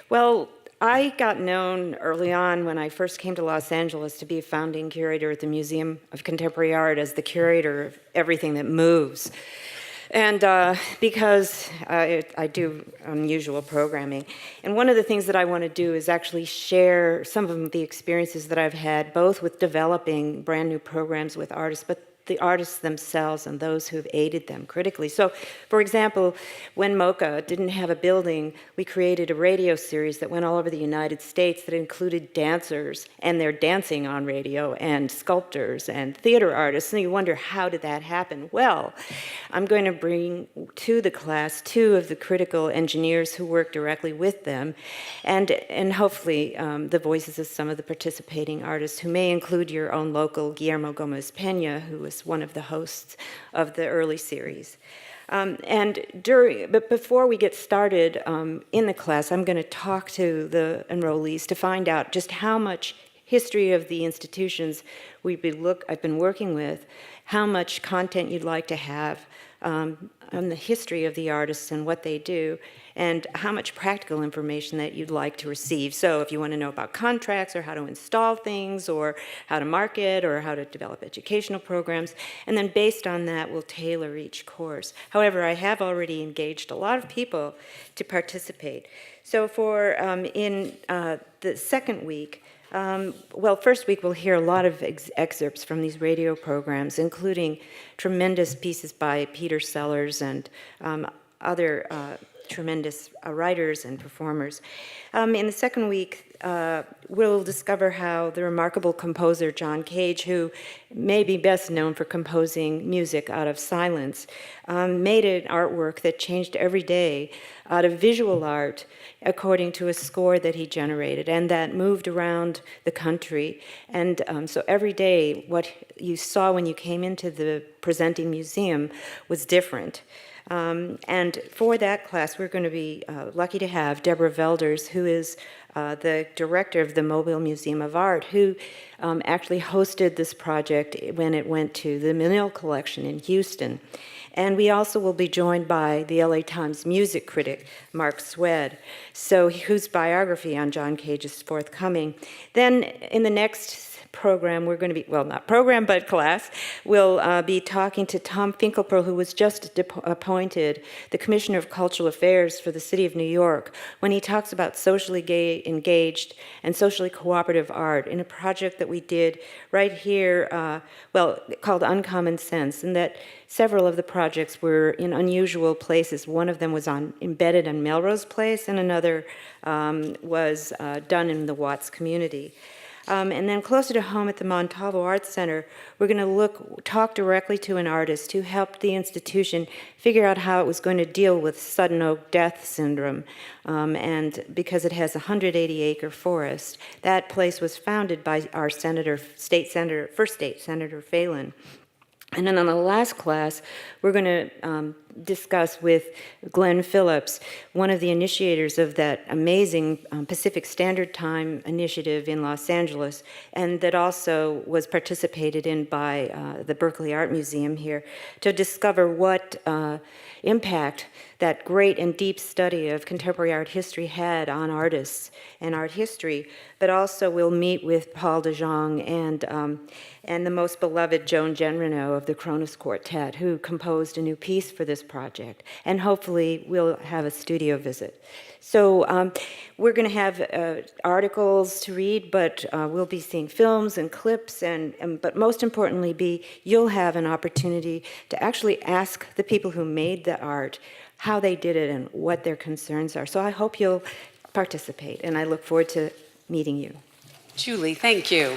Well, I got known early on when I first came to Los Angeles to be a founding curator at the Museum of Contemporary Art as the curator of everything that moves. And because I do unusual programming. And one of the things that I want to do is actually share some of the experiences that I've had, both with developing brand new programs with artists, but the artists themselves and those who've aided them critically. So, for example, when MoCA didn't have a building, we created a radio series that went all over the United States that included dancers and their dancing on radio and sculptors and theater artists. And you wonder, how did that happen? Well, I'm going to bring to the class two of the critical engineers who work directly with them, and hopefully the voices of some of the participating artists, who may include your own local Guillermo Gomez Pena, who was one of the hosts of the early series. But before we get started in the class, I'm going to talk to the enrollees to find out just how much history of the institutions I've been working with, how much content you'd like to have on the history of the artists and what they do, and how much practical information that you'd like to receive. So if you want to know about contracts or how to install things or how to market or how to develop educational programs, and then based on that, we'll tailor each course. However, I have already engaged a lot of people to participate. So for in the second week, first week we'll hear a lot of excerpts from these radio programs, including tremendous pieces by Peter Sellers and other tremendous writers and performers. In the second week, we'll discover how the remarkable composer John Cage, who may be best known for composing music out of silence, made an artwork that changed every day out of visual art according to a score that he generated and that moved around the country. And so every day, what you saw when you came into the presenting museum was different. And for that class, we're going to be lucky to have Deborah Velders, who is the director of the Mobile Museum of Art, who actually hosted this project when it went to the Menil Collection in Houston. And we also will be joined by the LA Times music critic, Mark Swed, whose biography on John Cage is forthcoming. Then in the next program, we're going to be, well, not program, but class, we'll be talking to Tom Finkelpearl, who was just appointed the Commissioner of Cultural Affairs for the City of New York, when he talks about socially engaged and socially cooperative art in a project that we did right here, called Uncommon Sense, and that several of the projects were in unusual places. One of them was embedded in Melrose Place, and another was done in the Watts community. And then closer to home at the Montalvo Arts Center, we're going to talk directly to an artist who helped the institution figure out how it was going to deal with sudden oak death syndrome. And because it has a 180-acre forest, that place was founded by our first state Senator Phelan. And then on the last class, we're going to discuss with Glenn Phillips, one of the initiators of that amazing Pacific Standard Time initiative in Los Angeles, and that also was participated in by the Berkeley Art Museum here, to discover what impact that great and deep study of contemporary art history had on artists and art history. But also we'll meet with Paul de Jong and the most beloved Joan Genrino of the Kronos Quartet, who composed a new piece for this project. And hopefully we'll have a studio visit. So we're going to have articles to read, but we'll be seeing films and clips, but most importantly, you'll have an opportunity to actually ask the people who made the art how they did it and what their concerns are. So I hope you'll participate, and I look forward to meeting you. Julie, thank you.